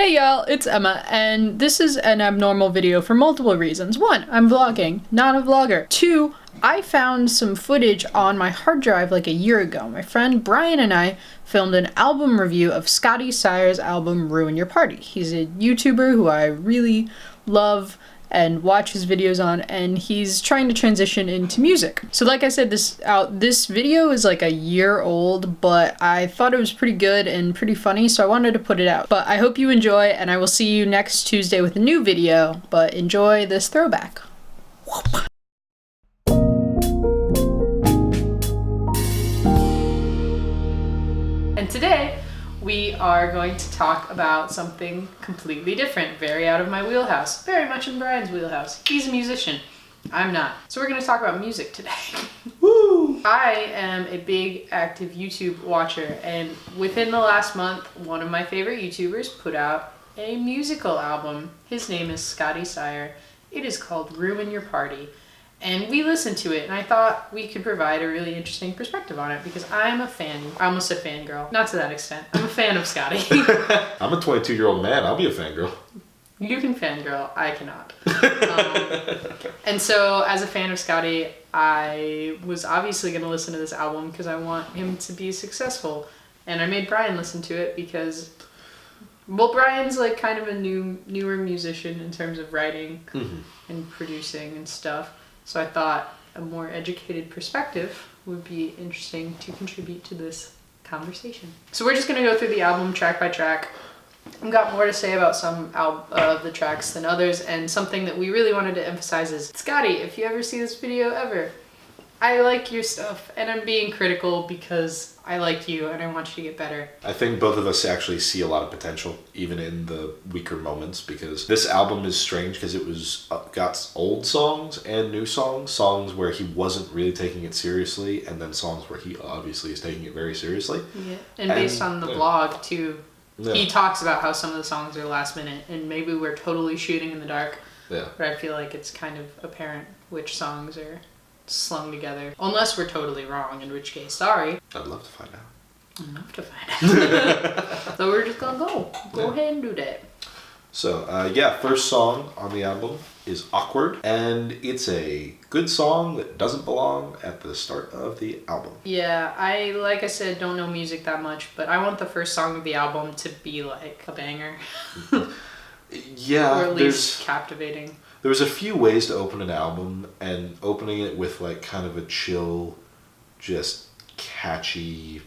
Hey y'all, it's Emma, and this is an abnormal video for multiple reasons. One, I'm vlogging, not a vlogger. Two, I found some footage on my hard drive like a year ago. My friend Brian and I filmed an album review of Scotty Sire's album Ruin Your Party. He's a YouTuber who I really love and watch his videos on, and he's trying to transition into music. So like I said, this video is like a year old, but I thought it was pretty good and pretty funny, so I wanted to put it out. But I hope you enjoy, and I will see you next Tuesday with a new video, but enjoy this throwback. Whoop. And today, we are going to talk about something completely different, very out of my wheelhouse, very much in Brian's wheelhouse. He's a musician, I'm not. So we're going to talk about music today. Woo! I am a big active YouTube watcher, and within the last month, one of my favorite YouTubers put out a musical album. His name is Scotty Sire. It is called Ruin Your Party. And we listened to it, and I thought we could provide a really interesting perspective on it because I'm a fan. I almost said fangirl. Not to that extent. I'm a fan of Scotty. I'm a 22-year-old man. I'll be a fangirl. You can fangirl. I cannot. And so, as a fan of Scotty, I was obviously going to listen to this album because I want him to be successful. And I made Brian listen to it because, well, Brian's like kind of a newer musician in terms of writing and producing and stuff. So I thought a more educated perspective would be interesting to contribute to this conversation. So we're just going to go through the album track by track. I've got more to say about some of the tracks than others, and something that we really wanted to emphasize is, Scotty, if you ever see this video ever, I like your stuff, and I'm being critical because I like you and I want you to get better. I think both of us actually see a lot of potential, even in the weaker moments, because this album is strange because it was got old songs and new songs where he wasn't really taking it seriously, and then songs where he obviously is taking it very seriously. Yeah, and based on the vlog too, he talks about how some of the songs are last minute, and maybe we're totally shooting in the dark. Yeah. But I feel like it's kind of apparent which songs are slung together, unless we're totally wrong, in which case, sorry. I'd love to find out. I'd love to find out. So we're just gonna go ahead and do that. So first song on the album is Awkward, and it's a good song that doesn't belong at the start of the album. Yeah, like I said, don't know music that much, but I want the first song of the album to be like a banger. Yeah, or at least captivating. There's a few ways to open an album, and opening it with like kind of a chill, just catchy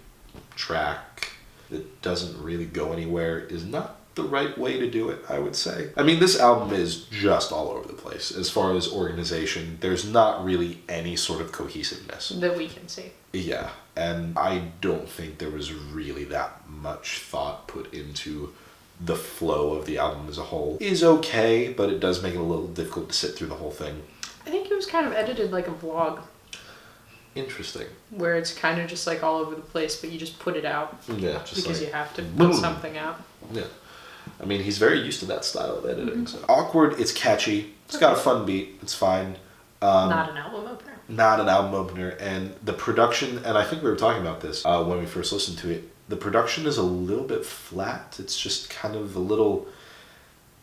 track that doesn't really go anywhere is not the right way to do it, I would say. I mean, this album is just all over the place. As far as organization, there's not really any sort of cohesiveness. That we can see. Yeah, and I don't think there was really that much thought put into the flow of the album as a whole. Is okay, but it does make it a little difficult to sit through the whole thing. I think it was kind of edited like a vlog. Interesting. Where it's kind of just like all over the place, but you just put it out. Yeah, just because like, you have to put something out. Yeah. I mean, he's very used to that style of editing. So. Awkward, it's catchy, it's got a fun beat, it's fine. Not an album opener. Not an album opener, and the production, and I think we were talking about this when we first listened to it, the production is a little bit flat. It's just kind of a little,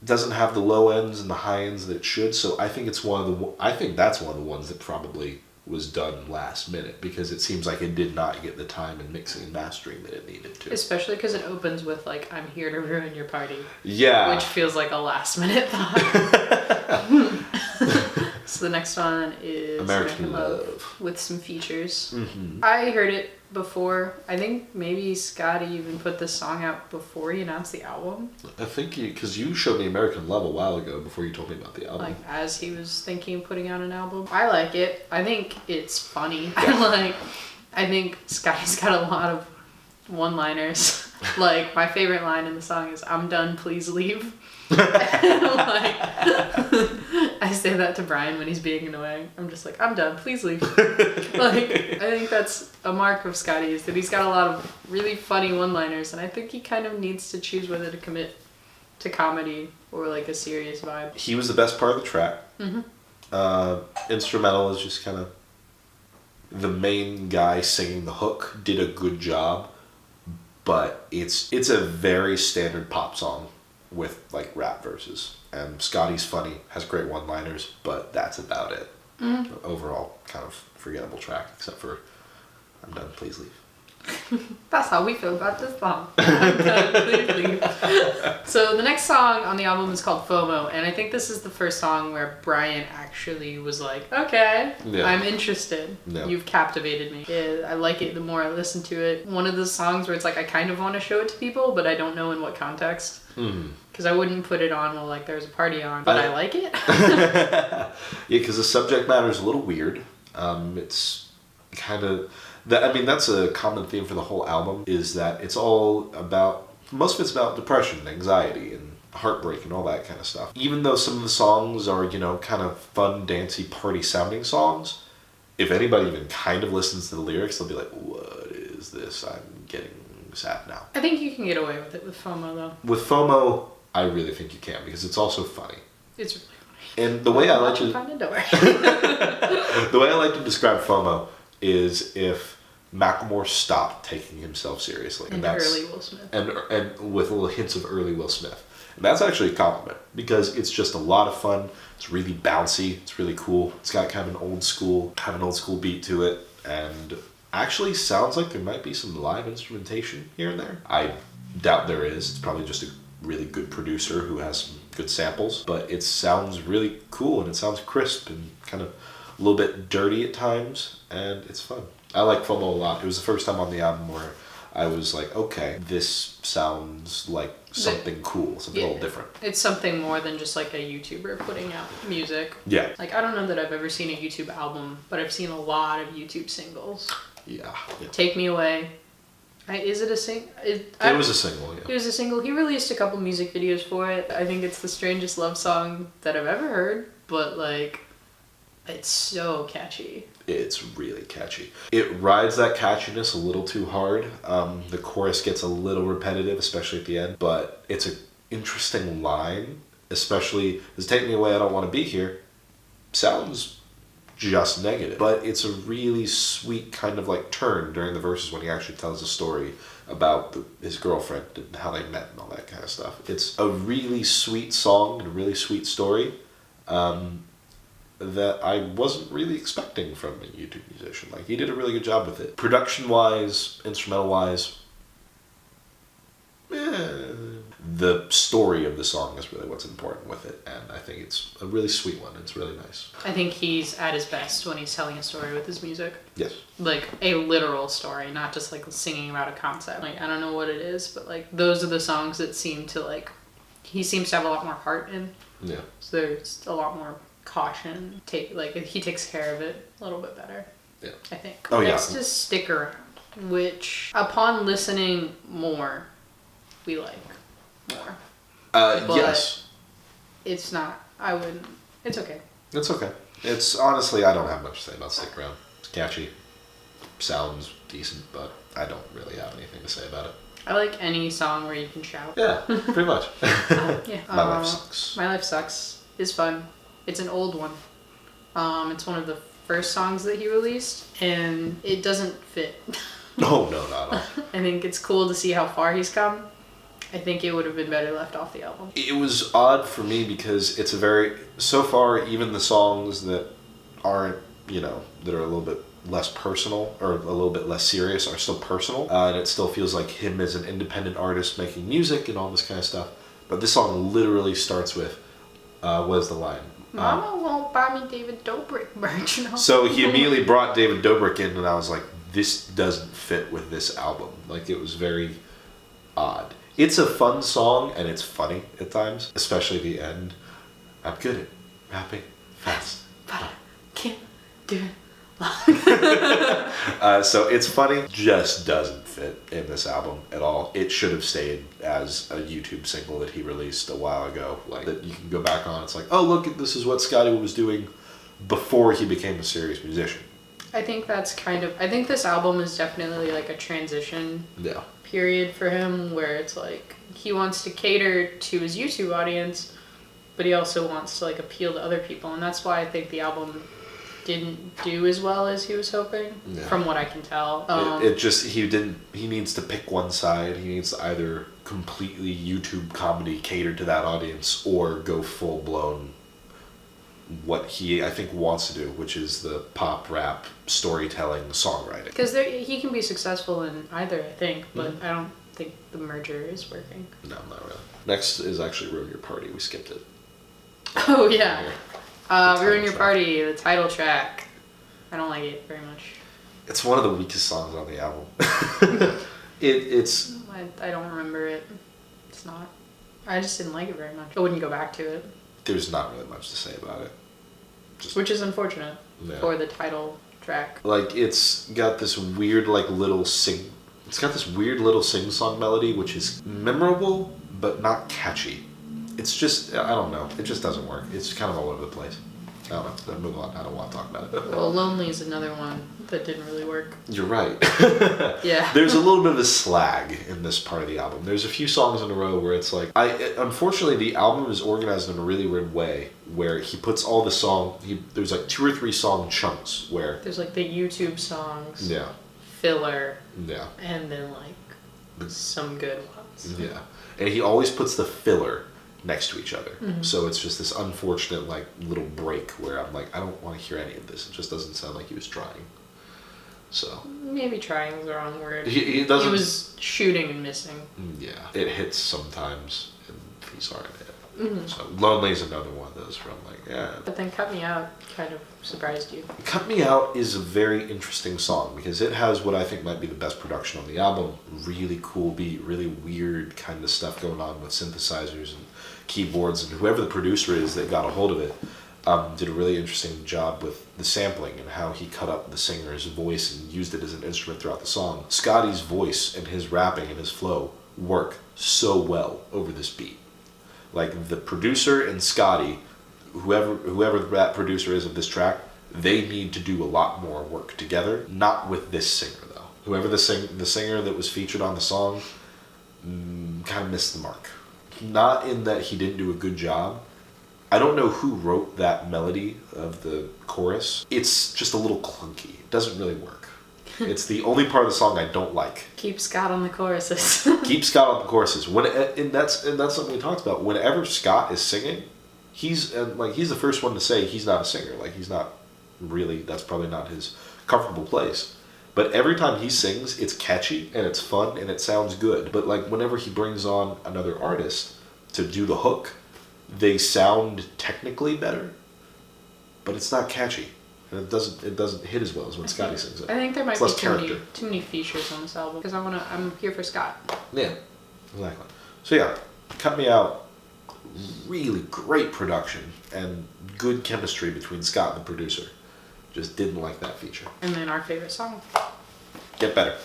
doesn't have the low ends and the high ends that it should, so I think that's one of the ones that probably was done last minute, because it seems like it did not get the time in mixing and mastering that it needed to. Especially because it opens with like, I'm here to ruin your party. Yeah. Which feels like a last minute thought. So the next one is American Love with some features. I heard it before. I think maybe Scotty even put this song out before he announced the album. I think because you showed me American Love a while ago before you told me about the album. Like as he was thinking of putting out an album. I like it. I think it's funny. I think Scotty's got a lot of one-liners. Like my favorite line in the song is, "I'm done, please leave." I say that to Brian when he's being annoying. I'm just like, I'm done, please leave. I think that's a mark of Scotty, is that he's got a lot of really funny one-liners, and I think he kind of needs to choose whether to commit to comedy or like a serious vibe. He was the best part of the track. Instrumental is just kind of the main guy singing the hook did a good job, but it's a very standard pop song. with like rap verses. And Scotty's funny, has great one-liners, but that's about it. Overall, kind of forgettable track, except for I'm done, please leave. That's how we feel about this song. I'm done, please leave. So the next song on the album is called FOMO, and I think this is the first song where Brian actually was like, okay, I'm interested. Yeah. You've captivated me. Yeah, I like it the more I listen to it. One of those songs where it's like I kind of want to show it to people, but I don't know in what context. Because I wouldn't put it on while like there's a party on, but I like it. Yeah, because the subject matter is a little weird. It's kind of... that's a common theme for the whole album, is that it's all about... Most of it's about depression, anxiety, and heartbreak, and all that kind of stuff. Even though some of the songs are, kind of fun, dancey, party-sounding songs, if anybody even kind of listens to the lyrics, they'll be like, what is this? I'm getting sad now. I think you can get away with it with FOMO, though. With FOMO, I really think you can, because it's also funny. It's really funny. And the way I like to... The way I like to describe FOMO is if Macklemore stopped taking himself seriously. And that's early Will Smith. And with little hints of early Will Smith. And that's actually a compliment, because it's just a lot of fun. It's really bouncy. It's really cool. It's got kind of an old school beat to it. And actually sounds like there might be some live instrumentation here and there. I doubt there is. It's probably just a really good producer who has some good samples. But it sounds really cool, and it sounds crisp and kind of a little bit dirty at times, and it's fun. I like FOMO a lot. It was the first time on the album where I was like, okay, this sounds like something cool, something a little different. It's something more than just like a YouTuber putting out music. Yeah. Like, I don't know that I've ever seen a YouTube album, but I've seen a lot of YouTube singles. Yeah. Take Me Away. Is it a single? It was a single, yeah. It was a single. He released a couple music videos for it. I think it's the strangest love song that I've ever heard, but like, it's so catchy. It's really catchy. It rides that catchiness a little too hard. The chorus gets a little repetitive, especially at the end, but it's an interesting line, especially as Take Me Away, I Don't Want to Be Here sounds just negative, but it's a really sweet kind of like turn during the verses when he actually tells a story about his girlfriend and how they met and all that kind of stuff. It's a really sweet song and a really sweet story that I wasn't really expecting from a YouTube musician. Like, he did a really good job with it. Production-wise, instrumental-wise, the story of the song is really what's important with it, and I think it's a really sweet one. It's really nice. I think he's at his best when he's telling a story with his music. Yes. Like, a literal story, not just like singing about a concept. Like, I don't know what it is, but like, those are the songs that seem to like, he seems to have a lot more heart in. Yeah. So there's a lot more caution. He takes care of it a little bit better. Yeah. I think. Oh, yeah. Next is Stick Around, which upon listening more, we like more. But yes. It's not. I wouldn't. It's okay. It's okay. It's honestly, I don't have much to say about Stick Around. It's catchy. Sounds decent, but I don't really have anything to say about it. I like any song where you can shout. Yeah, pretty much. Yeah. My Life Sucks. My Life Sucks is fun. It's an old one. It's one of the first songs that he released, and it doesn't fit. No, not at all. I think it's cool to see how far he's come. I think it would have been better left off the album. It was odd for me because it's so far, even the songs that aren't, that are a little bit less personal or a little bit less serious are still personal. And it still feels like him as an independent artist making music and all this kind of stuff. But this song literally starts with, what is the line? Mama won't buy me David Dobrik merch. No. So he immediately brought David Dobrik in, and I was like, this doesn't fit with this album. Like, it was very odd. It's a fun song, and it's funny at times, especially the end. I'm good at rapping fast, but I can't do it long. So it's funny, just doesn't fit in this album at all. It should have stayed as a YouTube single that he released a while ago. Like, that you can go back on. It's like, oh, look, this is what Scotty was doing before he became a serious musician. I think that's I think this album is definitely like a transition period for him, where it's like he wants to cater to his YouTube audience, but he also wants to like appeal to other people, and that's why I think the album didn't do as well as he was hoping, from what I can tell. He needs to pick one side. He needs to either completely YouTube comedy catered to that audience, or go full blown what he I think wants to do, which is the pop rap storytelling songwriting. Because he can be successful in either, I think, but I don't think the merger is working. No, not really. Next is actually Ruin Your Party. We skipped it. Oh yeah, Ruin Your Party, the title track. I don't like it very much. It's one of the weakest songs on the album. It's. I don't remember it. It's not. I just didn't like it very much. I wouldn't go back to it. There's not really much to say about it. Which is unfortunate for the title track. Like, it's got this weird, like, little sing. It's got this weird little sing-song melody, which is memorable but not catchy. It's just, I don't know. It just doesn't work. It's kind of all over the place. I don't know. Let's move on. I don't want to talk about it. Well, Lonely is another one that didn't really work. You're right. Yeah. There's a little bit of a slag in this part of the album. There's a few songs in a row where it's like... Unfortunately, the album is organized in a really weird way where he puts all the there's like 2 or 3 song chunks where... There's like the YouTube songs. Yeah. Filler. Yeah. And then like some good ones. Yeah. And he always puts the filler next to each other. So it's just this unfortunate like little break where I'm like, I don't want to hear any of this. It just doesn't sound like he was trying. So maybe trying is the wrong word. He doesn't. He was shooting and missing. Yeah, it hits sometimes, and these aren't it. So Lonely is another one of those where I'm like, yeah. But then Cut Me Out kind of surprised you. Cut Me Out is a very interesting song because it has what I think might be the best production on the album. Really cool beat, really weird kind of stuff going on with synthesizers and keyboards, and whoever the producer is that got a hold of it did a really interesting job with the sampling and how he cut up the singer's voice and used it as an instrument throughout the song. Scotty's voice and his rapping and his flow work so well over this beat. Like the producer and Scotty, whoever that producer is of this track, they need to do a lot more work together. Not with this singer though. Whoever the singer that was featured on the song kind of missed the mark. Not in that he didn't do a good job. I don't know who wrote that melody of the chorus. It's just a little clunky. It doesn't really work. It's the only part of the song I don't like. Keep Scott on the choruses. Keep Scott on the choruses. And that's something we talked about. Whenever Scott is singing, he's the first one to say he's not a singer. Like he's not really. That's probably not his comfortable place. But every time he sings, it's catchy and it's fun and it sounds good. But like whenever he brings on another artist to do the hook, they sound technically better, but it's not catchy. And it doesn't hit as well as when Scotty sings it. I think there might be too many features on this album because I'm here for Scott. Yeah, exactly. So yeah, Cut Me Out, really great production and good chemistry between Scott and the producer. Just didn't like that feature. And then our favorite song, Get Better.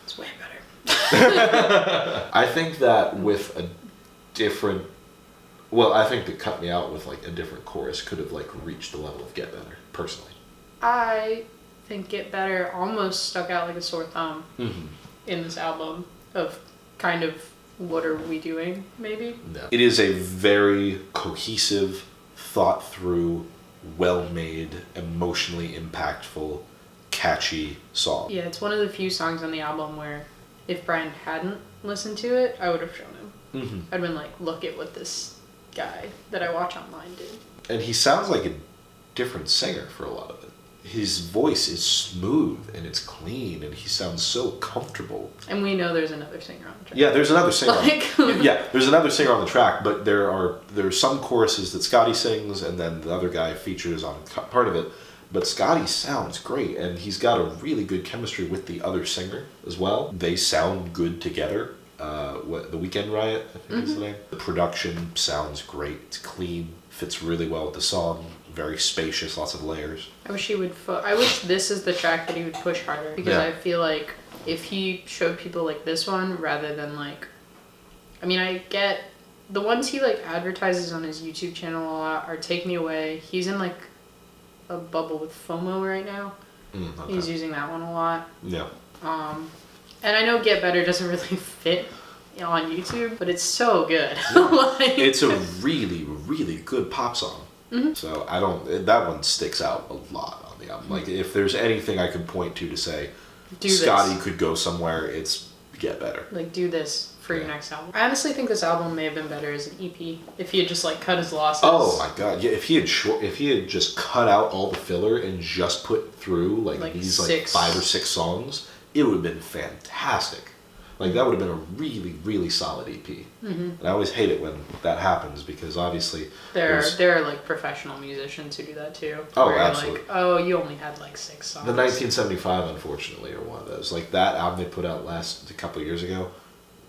It's way better. I think that with a different... Well, I think that Cut Me Out with like a different chorus could have like reached the level of Get Better, personally. I think Get Better almost stuck out like a sore thumb in this album of kind of what are we doing, maybe? No. It is a very cohesive, thought through, well-made, emotionally impactful, catchy song. Yeah, it's one of the few songs on the album where if Brian hadn't listened to it, I would have shown him. I'd been like, look at what this guy that I watch online did. And he sounds like a different singer for a lot of it. His voice is smooth and it's clean and he sounds so comfortable. And we know there's another singer on the track. Yeah, there's another singer. There's another singer on the track, but there's some choruses that Scotty sings and then the other guy features on part of it. But Scotty sounds great and he's got a really good chemistry with the other singer as well. They sound good together. The Weekend Riot, I think is the name. The production sounds great. It's clean, fits really well with the song. Very spacious, lots of layers. I wish he would. I wish this is the track that he would push harder because I feel like if he showed people like this one rather than like, I mean, I get the ones he like advertises on his YouTube channel a lot are Take Me Away. He's in like a bubble with Fomo right now. Okay. He's using that one a lot. Yeah. And I know Get Better doesn't really fit on YouTube, but it's so good. It's a really, really good pop song. So that one sticks out a lot on the album. Like if there's anything I could point to say Scotty could go somewhere, it's Get Better. Like do this for your next album. I honestly think this album may have been better as an EP if he had just like cut his losses. Oh my god! Yeah, if he had just cut out all the filler and just put through like these like 5 or 6 songs, it would have been fantastic. Like that would have been a really, really solid EP. And I always hate it when that happens because obviously there are like professional musicians who do that too. Oh, absolutely. Like, oh, you only had like 6 songs. The 1975, unfortunately, are one of those. Like that album they put out a couple of years ago,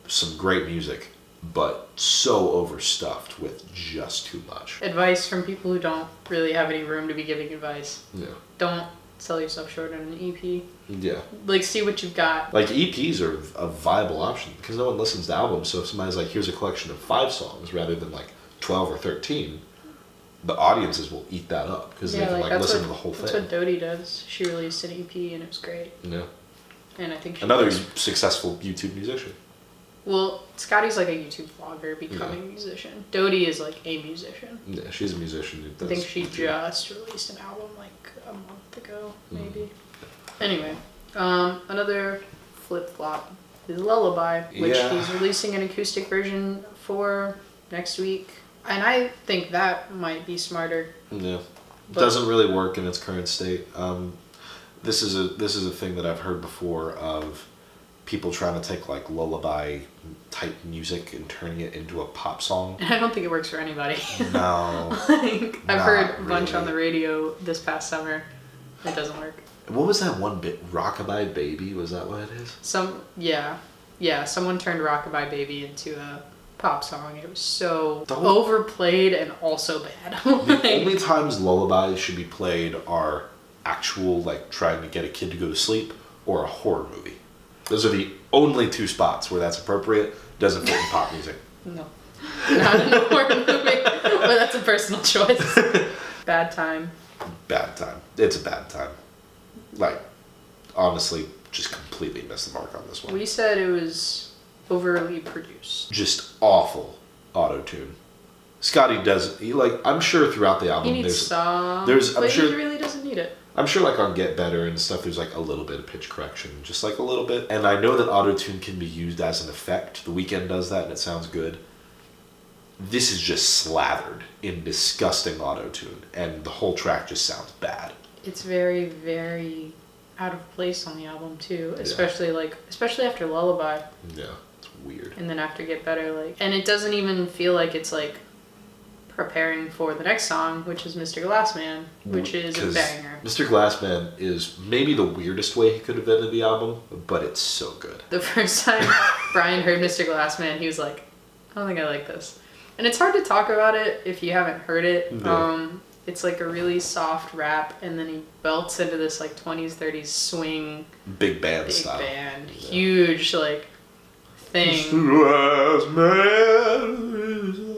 some great music, but so overstuffed with just too much. Advice from people who don't really have any room to be giving advice. Yeah. Don't sell yourself short on an EP. Yeah. Like, see what you've got. Like, EPs are a viable option because no one listens to albums. So if somebody's like, here's a collection of 5 songs rather than like 12 or 13, the audiences will eat that up because they can like listen to the whole thing. That's what Dodie does. She released an EP and it was great. Yeah. And I think another successful YouTube musician. Well, Scotty's like a YouTube vlogger becoming a musician. Dodie is like a musician. Yeah, she's a musician. I think she just released an album like a month ago, maybe. Anyway, another flip-flop is Lullaby, which he's releasing an acoustic version for next week. And I think that might be smarter. Yeah. It doesn't really work in its current state. This is a thing that I've heard before of people trying to take like lullaby type music and turning it into a pop song. And I don't think it works for anybody. No. I've heard a bunch on the radio this past summer. It doesn't work. What was that one bit? Rockabye Baby? Was that what it is? Someone turned Rockabye Baby into a pop song. It was so overplayed and also bad. The only times lullabies should be played are actual like trying to get a kid to go to sleep or a horror movie. Those are the only 2 spots where that's appropriate. Doesn't fit in pop music. No. Not in a horror movie. But that's a personal choice. Bad time. Bad time. It's a bad time. Like, honestly, just completely missed the mark on this one. We said it was overly produced. Just awful auto-tune. Scotty does, I'm sure throughout the album he needs some, but he really doesn't need it. I'm sure like on Get Better and stuff, there's like a little bit of pitch correction, just like a little bit. And I know that auto-tune can be used as an effect. The Weeknd does that and it sounds good. This is just slathered in disgusting auto-tune and the whole track just sounds bad. It's very, very out of place on the album too, especially after Lullaby. Yeah, it's weird. And then after Get Better, and it doesn't even feel like it's like preparing for the next song, which is Mr. Glassman, which is a banger. Mr. Glassman is maybe the weirdest way he could have ended the album, but it's so good. The first time Brian heard Mr. Glassman, he was like, I don't think I like this. And it's hard to talk about it if you haven't heard it. Yeah. It's like a really soft rap, and then he belts into this like 20s, 30s swing. Big band style. Huge thing. Mr. Glassman.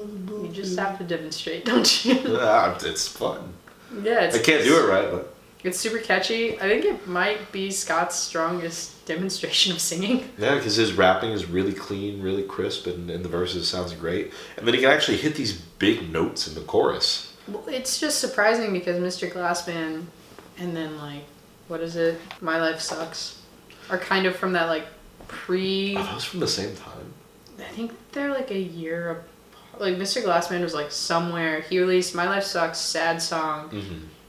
You just have to demonstrate, don't you? It's fun. Yeah, I can't do it right, but it's super catchy. I think it might be Scott's strongest demonstration of singing. Yeah, because his rapping is really clean, really crisp, and in the verses it sounds great. And then he can actually hit these big notes in the chorus. Well, it's just surprising because Mr. Glassman and then what is it? My Life Sucks are kind of from that pre... Are those from the same time? I think they're a year apart. Mr. Glassman was somewhere. He released My Life Sucks, Sad Song,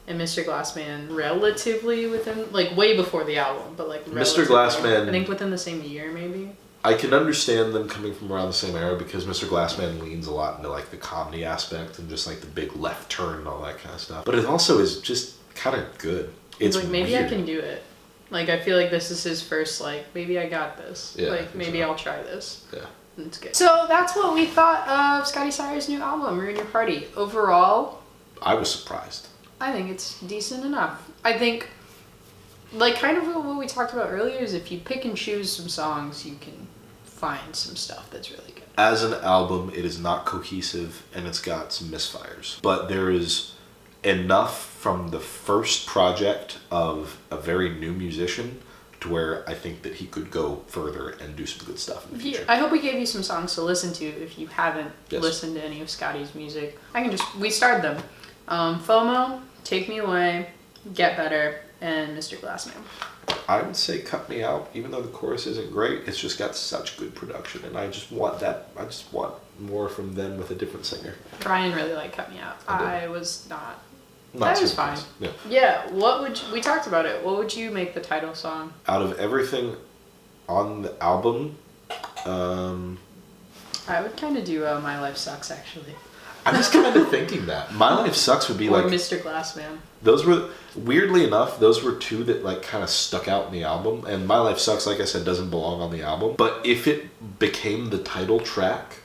and Mr. Glassman relatively within, way before the album, but Mr. Glassman... I think within the same year, maybe. I can understand them coming from around the same era because Mr. Glassman leans a lot into the comedy aspect and just the big left turn and all that kind of stuff. But it also is just kind of good. It's maybe weird. I can do it. I feel like this is his first maybe I got this. Yeah, maybe I'll try this. Yeah. It's good. So that's what we thought of Scotty Sire's new album, Ruin Your Party. Overall, I was surprised. I think it's decent enough. I think, kind of what we talked about earlier is if you pick and choose some songs, you can find some stuff that's really good. As an album, it is not cohesive and it's got some misfires. But there is enough from the first project of a very new musician to where I think that he could go further and do some good stuff in the future. I hope we gave you some songs to listen to if you haven't listened to any of Scotty's music. We started them. Fomo, Take Me Away, Get Better, and Mr. Glassman. I would say Cut Me Out, even though the chorus isn't great, it's just got such good production, and I just want that. I just want more from them with a different singer. Ryan really liked Cut Me Out. I was not. Not that was fine. Yeah. Yeah. What would we talked about it? What would you make the title song? Out of everything on the album, I would kind of do My Life Sucks, actually. I was kind of thinking that My Life Sucks would be or like Mr. Glassman. Those were, weirdly enough, those were two that like kind of stuck out in the album. And My Life Sucks, like I said, doesn't belong on the album. But if it became the title track,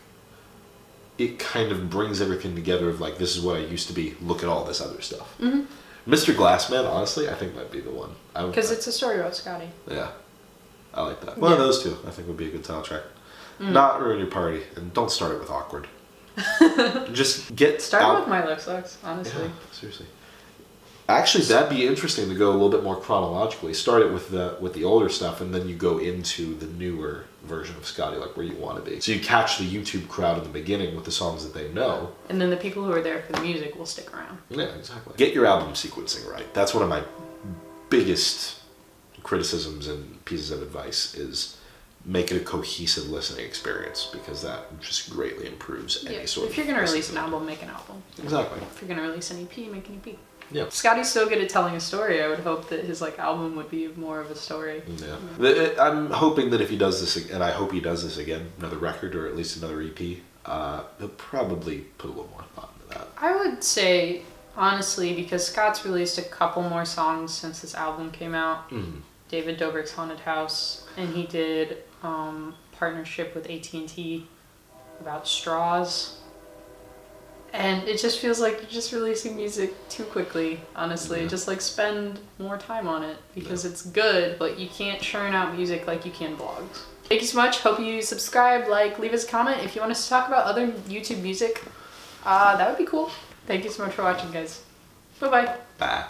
it kind of brings everything together of like, this is what I used to be. Look at all this other stuff. Mm-hmm. Mr. Glassman, honestly, I think might be the one. Because it's a story about Scotty. Yeah. I like that. One of those two, I think, would be a good title track. Not ruin your party, and don't start it with Awkward. Just get Start with My Life Sucks, honestly. Yeah, seriously. Actually, that'd be interesting to go a little bit more chronologically. Start it with the older stuff, and then you go into the newer version of Scotty, like where you want to be. So you catch the YouTube crowd in the beginning with the songs that they know. And then the people who are there for the music will stick around. Yeah, exactly. Get your album sequencing right. That's one of my biggest criticisms and pieces of advice is make it a cohesive listening experience, because that just greatly improves any sort of... If you're going to release an album, make an album. Exactly. If you're going to release an EP, make an EP. Yeah. Scotty's so good at telling a story, I would hope that his like album would be more of a story. Yeah. I'm hoping that if he does this, and I hope he does this again, another record or at least another EP, he'll probably put a little more thought into that. I would say, honestly, because Scott's released a couple more songs since this album came out. Mm-hmm. David Dobrik's Haunted House, and he did partnership with AT&T about straws. And it just feels like you're just releasing music too quickly, honestly. Yeah. Just like spend more time on it because it's good, but you can't churn out music like you can blogs. Thank you so much. Hope you subscribe, like, leave us a comment. If you want us to talk about other YouTube music, that would be cool. Thank you so much for watching, guys. Bye-bye. Bye.